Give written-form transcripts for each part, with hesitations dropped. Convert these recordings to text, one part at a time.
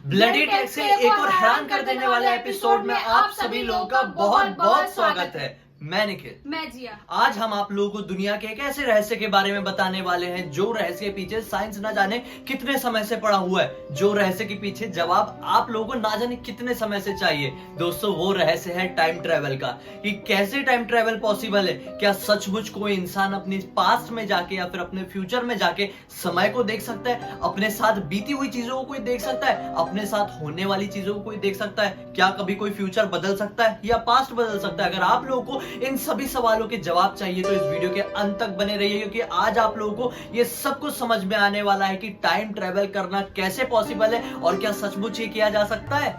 Bloody take से एक और हैरान कर देने वाले एपिसोड में आप सभी लोगों का बहुत बहुत स्वागत है। मैं निखिल, मैं जिया। आज हम आप लोगों को दुनिया के एक ऐसे रहस्य के बारे में बताने वाले हैं जो रहस्य के पीछे साइंस न जाने कितने समय से पड़ा हुआ है, जो रहस्य के पीछे जवाब आप लोगों को ना जाने कितने समय से चाहिए। दोस्तों, वो रहस्य है टाइम ट्रेवल का, कि कैसे टाइम ट्रेवल पॉसिबल है। क्या सचमुच कोई इंसान अपनी पास्ट में जाके या फिर अपने फ्यूचर में जाके समय को देख सकता है, अपने साथ बीती हुई चीजों को कोई देख सकता है, अपने साथ होने वाली चीजों को कोई देख सकता है? क्या कभी कोई फ्यूचर बदल सकता है या पास्ट बदल सकता है? अगर आप लोगों को इन सभी सवालों के जवाब चाहिए तो इस वीडियो के अंत तक बने रहिए, क्योंकि आज आप लोगों को ये सब कुछ समझ में आने वाला है कि टाइम ट्रेवल करना कैसे पॉसिबल है और क्या सचमुच ये किया जा सकता है।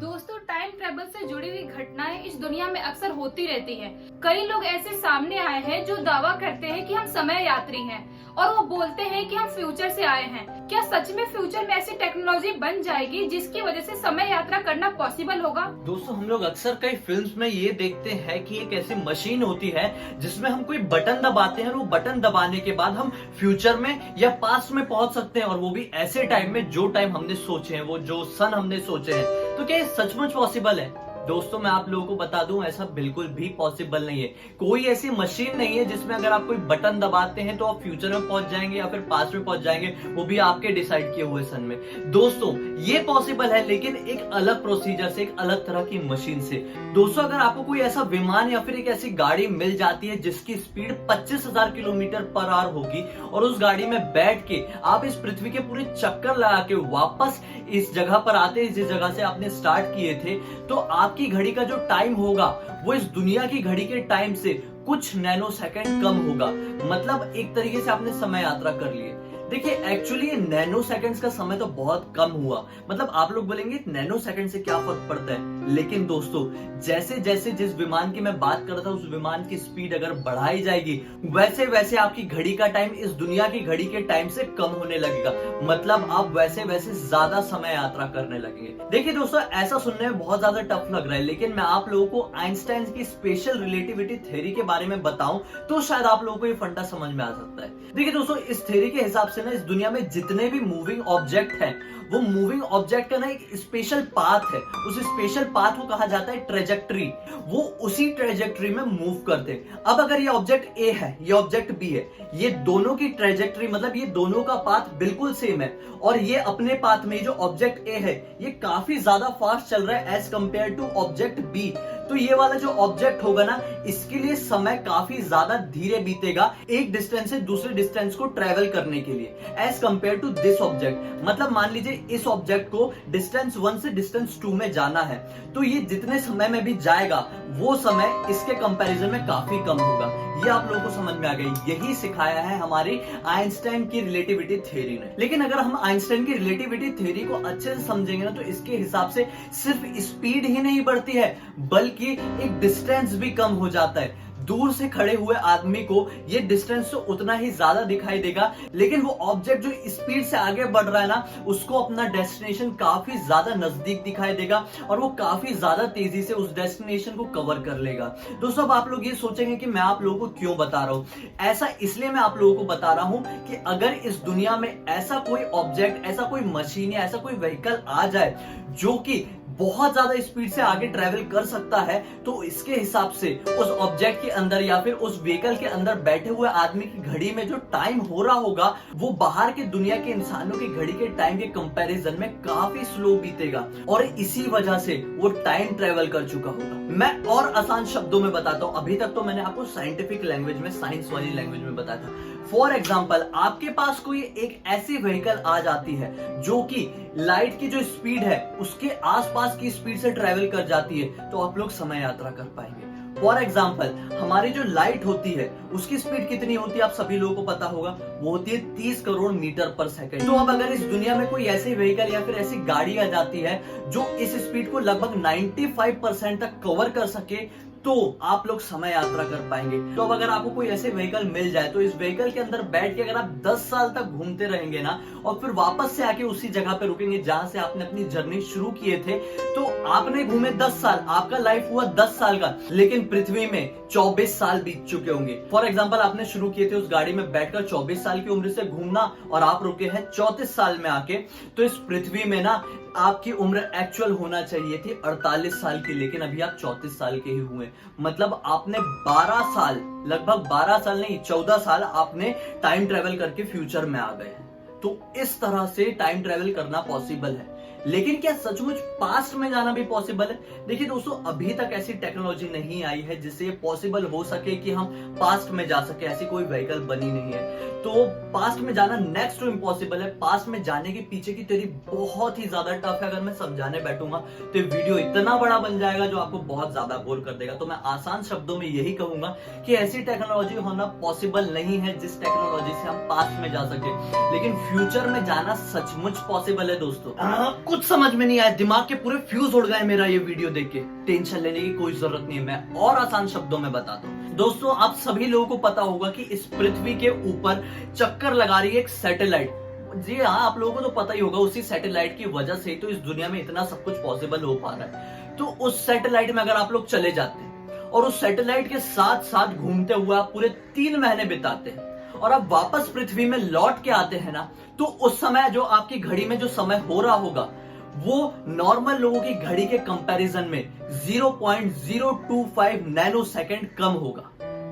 दोस्तों, टाइम ट्रेवल से जुड़ी हुई घटनाएं इस दुनिया में अक्सर होती रहती हैं। कई लोग ऐसे सामने आए हैं जो दावा करते हैं कि हम समय यात्री हैं और वो बोलते हैं कि हम फ्यूचर से आए हैं। क्या सच में फ्यूचर में ऐसी टेक्नोलॉजी बन जाएगी जिसकी वजह से समय यात्रा करना पॉसिबल होगा? दोस्तों, हम लोग अक्सर कई फिल्म्स में ये देखते हैं कि एक ऐसी मशीन होती है जिसमें हम कोई बटन दबाते हैं और वो बटन दबाने के बाद हम फ्यूचर में या पास्ट में पहुंच सकते हैं, और वो भी ऐसे टाइम में जो टाइम हमने सोचे हैं, वो जो सन हमने सोचे हैं। तो क्या ये सचमुच पॉसिबल है? दोस्तों, मैं आप लोगों को बता दूं, ऐसा बिल्कुल भी पॉसिबल नहीं है। कोई ऐसी मशीन नहीं है जिसमें अगर आप कोई बटन दबाते हैं तो आप फ्यूचर में पहुंच जाएंगे या फिर पास्ट में पहुंच जाएंगे, वो भी आपके डिसाइड किए हुए सन में। दोस्तों, ये पॉसिबल है, लेकिन एक अलग प्रोसीजर से, एक अलग तरह की मशीन से। दोस्तों, अगर आपको कोई ऐसा विमान या फिर एक ऐसी गाड़ी मिल जाती है जिसकी स्पीड 25,000 किलोमीटर पर आवर होगी, और उस गाड़ी में बैठ के आप इस पृथ्वी के पूरे चक्कर लगा के वापस इस जगह पर आते हैं जिस जगह से आपने स्टार्ट किए थे, तो आपकी घड़ी का जो टाइम होगा वो इस दुनिया की घड़ी के टाइम से कुछ नैनो सेकंड कम होगा। मतलब एक तरीके से आपने समय यात्रा कर ली है। देखिए, एक्चुअली नैनो सेकंड्स का समय तो बहुत कम हुआ। मतलब आप लोग बोलेंगे नैनो सेकंड से क्या फर्क पड़ता है, लेकिन दोस्तों, जैसे जैसे जिस विमान की मैं बात कर रहा था उस विमान की स्पीड अगर बढ़ाई जाएगी, वैसे वैसे आपकी घड़ी का टाइम इस दुनिया की घड़ी के टाइम से कम होने लगेगा। मतलब आप वैसे वैसे ज्यादा समय यात्रा करने लगेंगे। देखिए दोस्तों, ऐसा सुनने में बहुत ज्यादा टफ लग रहा है, लेकिन मैं आप लोगों को आइंस्टाइन की स्पेशल रिलेटिविटी थ्योरी के बारे में बताऊं तो शायद आप लोगों को ये फंडा समझ में आ सकता है। देखिए दोस्तों, इस थ्योरी के हिसाब से ना इस दुनिया में जितने भी मूविंग ऑब्जेक्ट हैं, वो मूविंग ऑब्जेक्ट का ना एक स्पेशल पाथ है। उस स्पेशल पाथ को कहा जाता है ट्रेजेक्ट्री। वो उसी ट्रेजेक्ट्री में मूव करते हैं। अब अगर ये ऑब्जेक्ट ए है, ये ऑब्जेक्ट बी है, ये दोनों की ट्रेजेक्ट्री, मतलब ये दोनों का पाथ बिल्कुल सेम है, और ये अपने पाथ में जो ऑब्जेक्ट ए है ये काफी ज्यादा फास्ट चल रहा है as compared to object B, तो ये वाला जो ऑब्जेक्ट होगा ना, इसके लिए समय काफी ज्यादा धीरे बीतेगा एक डिस्टेंस से दूसरे डिस्टेंस को ट्रेवल करने के लिए as compared to this object. मतलब मान लीजिए इस ऑब्जेक्ट को डिस्टेंस 1 से डिस्टेंस 2 में जाना है, तो ये जितने समय में भी जाएगा वो समय इसके कंपैरिजन में काफी कम होगा। ये आप लोगों को समझ में आ गई। यही सिखाया है हमारी आइंस्टाइन की रिलेटिविटी थ्योरी ने। लेकिन अगर हम आइंस्टाइन की रिलेटिविटी थ्योरी को अच्छे से समझेंगे ना, तो इसके हिसाब से सिर्फ स्पीड ही नहीं बढ़ती है, बल्कि एक डिस्टेंस भी कम हो जाता है। दूर से खड़े हुए आदमी को ये डिस्टेंस तो उतना ही ज्यादा दिखाई देगा, लेकिन वो ऑब्जेक्ट जो स्पीड से आगे बढ़ रहा है ना, उसको अपना डेस्टिनेशन काफी ज्यादा नजदीक दिखाई देगा और वो काफी ज्यादा तेजी से उस डेस्टिनेशन को कवर कर लेगा। दोस्तों, अब आप लोग ये सोचेंगे कि मैं आप लोगों को क्यों बता रहा हूं। ऐसा इसलिए मैं आप लोगों को बता रहा हूं कि अगर इस दुनिया में ऐसा कोई ऑब्जेक्ट, ऐसा कोई मशीन या ऐसा कोई व्हीकल आ जाए जो कि बहुत ज्यादा स्पीड से आगे ट्रेवल कर सकता है, तो इसके हिसाब से उस ऑब्जेक्ट के अंदर या फिर उस व्हीकल के अंदर बैठे हुए आदमी की घड़ी में जो टाइम हो रहा होगा, वो बाहर की दुनिया के इंसानों की घड़ी के टाइम के कंपैरिजन में काफी स्लो बीतेगा, और इसी वजह से वो टाइम ट्रेवल कर चुका होगा। मैं और आसान शब्दों में बताता हूं। अभी तक तो मैंने आपको साइंटिफिक लैंग्वेज में, साइंस वाली लैंग्वेज में बताया था। फॉर एग्जाम्पल, आपके पास कोई एक ऐसी व्हीकल आ जाती है जो कि लाइट की जो स्पीड है उसके आसपास की स्पीड से ट्रेवल कर जाती है, तो आप लोग समय यात्रा कर पाएंगे। फॉर एग्जाम्पल, हमारी जो लाइट होती है उसकी स्पीड कितनी होती है आप सभी लोगों को पता होगा, वो होती है 30 करोड़ मीटर पर सेकंड। तो अब अगर इस दुनिया में कोई ऐसी व्हीकल या फिर ऐसी गाड़ी आ जाती है जो इस स्पीड को लगभग 95% तक कवर कर सके, तो आप लोग समय यात्रा कर पाएंगे। तो अब अगर आपको कोई ऐसे व्हीकल मिल जाए तो इस व्हीकल के अंदर बैठ के अगर आप 10 साल तक घूमते रहेंगे ना और फिर वापस से आके उसी जगह पे रुकेंगे जहां से आपने अपनी जर्नी शुरू किए थे, तो आपने घूमे 10 साल, आपका लाइफ हुआ 10 साल का, लेकिन पृथ्वी में 24 साल बीत चुके होंगे। फॉर एग्जाम्पल आपने शुरू किए थे उस गाड़ी में बैठकर 24 साल की उम्र से घूमना और आप रुके हैं 34 साल में आके, तो इस पृथ्वी में ना आपकी उम्र एक्चुअल होना चाहिए थी 48 साल की, लेकिन अभी आप 34 साल के ही हुए। मतलब आपने 12 साल, लगभग 12 साल नहीं 14 साल आपने टाइम ट्रेवल करके फ्यूचर में आ गए हैं। तो इस तरह से टाइम ट्रेवल करना पॉसिबल है। लेकिन क्या सचमुच पास्ट में जाना भी पॉसिबल है? देखिए दोस्तों, अभी तक ऐसी टेक्नोलॉजी नहीं आई है जिससे ये पॉसिबल हो सके कि हम पास्ट में जा सके, ऐसी कोई व्हीकल बनी नहीं है। तो पास्ट में जाना नेक्स्ट टू इम्पॉसिबल है। पास्ट में जाने के पीछे की थ्योरी बहुत ही ज्यादा टफ है। अगर मैं समझाने बैठूंगा तो ये वीडियो इतना बड़ा बन जाएगा जो आपको बहुत ज्यादा बोर कर देगा। तो मैं आसान शब्दों में यही कहूंगा कि ऐसी टेक्नोलॉजी होना पॉसिबल नहीं है जिस टेक्नोलॉजी से हम पास्ट में जा सके, लेकिन फ्यूचर में जाना सचमुच पॉसिबल है दोस्तों। कुछ समझ में नहीं आया, दिमाग के पूरे फ्यूज उड़ गए मेरा ये वीडियो देख के। टेंशन लेने की कोई जरूरत नहीं है, मैं और आसान शब्दों में बताता हूँ। दोस्तों, आप सभी लोगों को पता होगा कि इस पृथ्वी के ऊपर चक्कर लगा रही है एक सैटेलाइट। जी हाँ, आप लोगों को तो पता ही होगा, उसी सैटेलाइट की वजह से तो इस दुनिया में इतना सब कुछ पॉसिबल हो पा रहा है। तो उस सैटेलाइट में अगर आप लोग चले जाते हैं और उस सैटेलाइट के साथ साथ घूमते हुए आप पूरे 3 महीने बिताते हैं और आप वापस पृथ्वी में लौट के आते हैं ना, तो उस समय जो आपकी घड़ी में जो समय हो रहा होगा वो नॉर्मल लोगों की घड़ी के कंपैरिजन में 0.025 नैनो सेकंड कम होगा।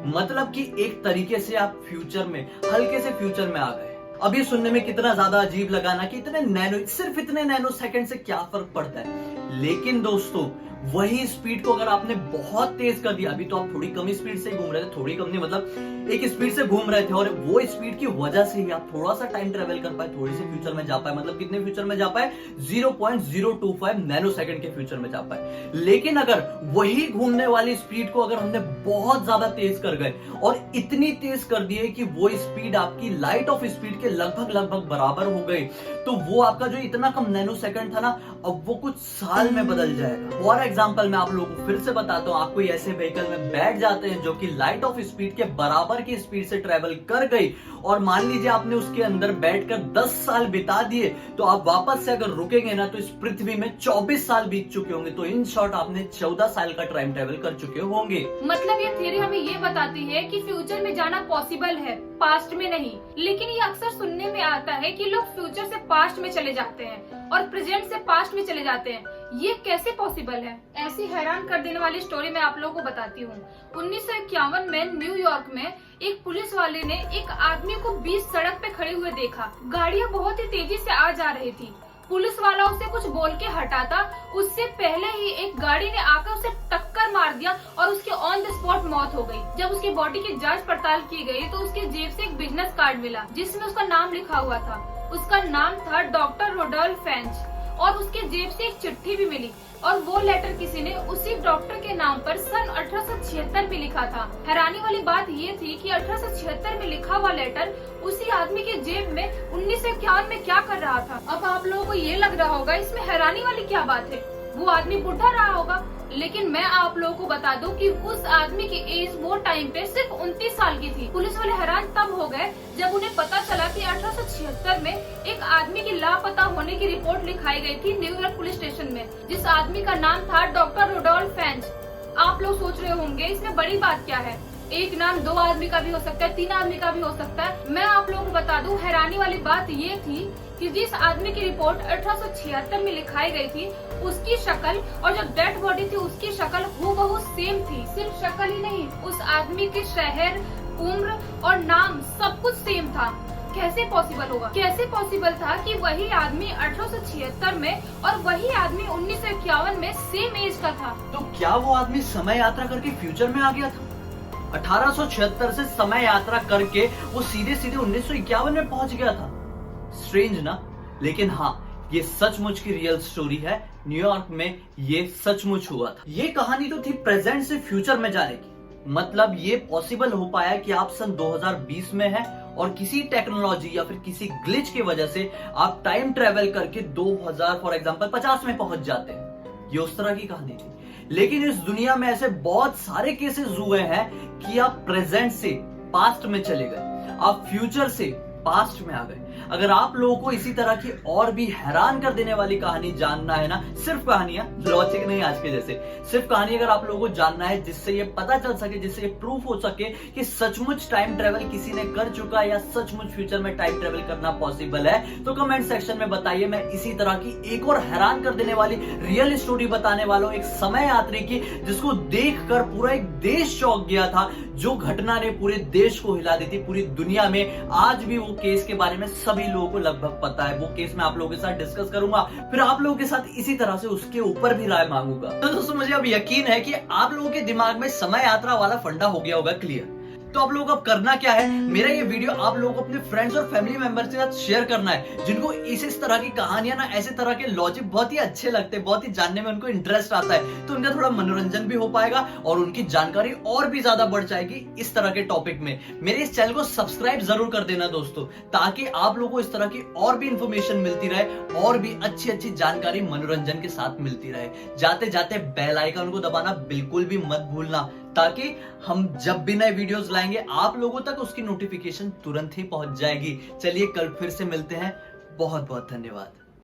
मतलब कि एक तरीके से आप फ्यूचर में, हल्के से फ्यूचर में आ गए। अब ये सुनने में कितना ज्यादा अजीब लगा ना कि सिर्फ इतने नैनो सेकंड से क्या फर्क पड़ता है। लेकिन दोस्तों, वही स्पीड को अगर आपने बहुत तेज कर दिया, अभी तो आप थोड़ी कम स्पीड से घूम रहे थे, थोड़ी कम नहीं मतलब एक स्पीड से घूम रहे थे, और वो स्पीड की वजह से ही आप थोड़ा सा टाइम ट्रेवल कर पाए, थोड़ी सी फ्यूचर में जा पाए। मतलब कितने फ्यूचर में जा पाए? 0.025 नैनो सेकंड के फ्यूचर में जा पाए। लेकिन अगर वही घूमने वाली स्पीड को अगर हमने बहुत ज्यादा तेज कर गए और इतनी तेज कर दिए कि वो स्पीड आपकी लाइट ऑफ स्पीड के लगभग बराबर हो गई, तो वो आपका जो इतना कम नैनो सेकंड था ना, अब वो कुछ साल में बदल जाएगा। फॉर एग्जाम्पल मैं आप लोगों को फिर से बताता हूं, आप कोई ऐसे व्हीकल में बैठ जाते हैं जो कि लाइट ऑफ स्पीड के बराबर की स्पीड से ट्रेवल कर गई, और मान लीजिए आपने उसके अंदर बैठकर 10 साल बिता दिए, तो आप वापस से अगर रुकेंगे ना तो इस पृथ्वी में 24 साल बीत चुके होंगे। तो इन शॉर्ट आपने 14 साल का टाइम ट्रेवल कर चुके होंगे। मतलब ये थ्योरी हमें ये बताती है कि फ्यूचर में जाना पॉसिबल है, पास्ट में नहीं। लेकिन ये अक्सर सुनने में आता है कि लोग फ्यूचर से पास्ट में चले जाते हैं और प्रेजेंट से पास्ट में चले जाते हैं। ये कैसे पॉसिबल है? ऐसी हैरान कर देने वाली स्टोरी मैं आप लोगों को बताती हूँ। 1951 में न्यूयॉर्क में एक पुलिस वाले ने एक आदमी को बीच सड़क पे खड़े हुए देखा। गाड़ियाँ बहुत ही तेजी से आ जा रही थी। पुलिस वाला उसे कुछ बोल के हटाता, उससे पहले ही एक गाड़ी ने आकर उसे टक्कर मार दिया और उसकी ऑन द स्पॉट मौत हो गई। जब उसकी बॉडी की जांच पड़ताल की गई तो उसके जेब से एक बिजनेस कार्ड मिला जिसमें उसका नाम लिखा हुआ था। उसका नाम था डॉक्टर रोडोल्फ फेंच, और उसके जेब से एक चिट्ठी भी मिली, और वो लेटर किसी ने उसी डॉक्टर के नाम पर सन 1876 में लिखा था। हैरानी वाली बात ये थी कि 1876 में लिखा हुआ लेटर उसी आदमी के जेब में 1951 में क्या कर रहा था। अब आप लोगों को ये लग रहा होगा इसमें हैरानी वाली क्या बात है, वो आदमी बुढ़ा रहा होगा। लेकिन मैं आप लोगों को बता दूं कि उस आदमी की एज वो टाइम पे सिर्फ 29 साल की थी। पुलिस वाले हैरान तब हो गए जब उन्हें पता चला कि 1876 में एक आदमी की लापता होने की रिपोर्ट लिखाई गई थी न्यूयॉर्क पुलिस स्टेशन में, जिस आदमी का नाम था डॉक्टर रोडोल्फ फेंच। आप लोग सोच रहे होंगे इसमें बड़ी बात क्या है, एक नाम 2 आदमी का भी हो सकता है, 3 आदमी का भी हो सकता है। मैं आप लोगों को बता दूं हैरानी वाली बात ये थी कि जिस आदमी की रिपोर्ट 1876 में लिखाई गई थी, उसकी शक्ल और जो डेड बॉडी थी उसकी शक्ल हूबहू सेम थी। सिर्फ शक्ल ही नहीं, उस आदमी के शहर, उम्र और नाम सब कुछ सेम था। कैसे पॉसिबल होगा? कैसे पॉसिबल था कि वही आदमी 1876 में और वही आदमी 1951 में सेम एज का था? तो क्या वो आदमी समय यात्रा करके फ्यूचर में आ गया था? 1876 से समय यात्रा करके वो सीधे 1951 में पहुंच गया था। स्ट्रेंज ना? लेकिन हाँ, ये सचमुच की रियल स्टोरी है। न्यूयॉर्क में ये सचमुच हुआ था। ये कहानी तो थी प्रेजेंट से फ्यूचर में जाने की। मतलब ये पॉसिबल हो पाया कि आप सन 2020 में हैं और किसी टेक्नोलॉजी या फिर किसी ग्लिच की वजह से आप टाइम ट्रेवल करके 2000 फॉर एग्जांपल 50 में पहुंच जाते हैं। ये उस तरह की कहानी थी। लेकिन इस दुनिया में ऐसे बहुत सारे केसेस हुए हैं कि आप प्रेजेंट से पास्ट में चले गए, आप फ्यूचर से पास्ट में आ गए। अगर आप लोगों को इसी तरह की और भी हैरान कर देने वाली कहानी जानना है ना, सिर्फ कहानियां, लॉजिक नहीं आज के जैसे, सिर्फ कहानी अगर आप लोगों को जानना है जिससे ये पता चल सके, जिससे ये प्रूफ हो सके कि सचमुच टाइम ट्रेवल किसी ने कर चुका है या सचमुच फ्यूचर में टाइम ट्रेवल करना पॉसिबल है, तो कमेंट सेक्शन में बताइए। मैं इसी तरह की एक और हैरान कर देने वाली रियल स्टोरी बताने वाला हूं, एक समय यात्री की जिसको देखकर पूरा एक देश चौंक गया था, जो घटना ने पूरे देश को हिला दी थी, पूरी दुनिया में। आज भी वो केस के बारे में सभी लोगों को लगभग पता है। वो केस मैं आप लोगों के साथ डिस्कस करूंगा, फिर आप लोगों के साथ इसी तरह से उसके ऊपर भी राय मांगूंगा। तो दोस्तों मुझे अब यकीन है कि आप लोगों के दिमाग में समय यात्रा वाला फंडा हो गया होगा क्लियर। तो आप लोगों को अब करना क्या है, मेरा ये वीडियो आप लोगों को अपने फ्रेंड्स और फैमिली मेंबर्स के साथ शेयर करना है, जिनको इस तरह की कहानियां ना, ऐसे तरह के लॉजिक बहुत ही अच्छे लगते हैं, बहुत ही जानने में उनको इंटरेस्ट आता है। तो उनका थोड़ा मनोरंजन भी हो पाएगा और उनकी जानकारी और भी ज्यादा बढ़ जाएगी इस तरह के टॉपिक में। मेरे इस चैनल को सब्सक्राइब जरूर कर देना दोस्तों, ताकि आप लोगों को इस तरह की और भी इंफॉर्मेशन मिलती रहे और भी अच्छी अच्छी जानकारी मनोरंजन के साथ मिलती रहे। जाते जाते बेल आइकन को दबाना बिल्कुल भी मत भूलना, ताकि हम जब भी नए वीडियोस लाएंगे आप लोगों तक उसकी नोटिफिकेशन तुरंत ही पहुंच जाएगी। चलिए कल फिर से मिलते हैं, बहुत बहुत धन्यवाद।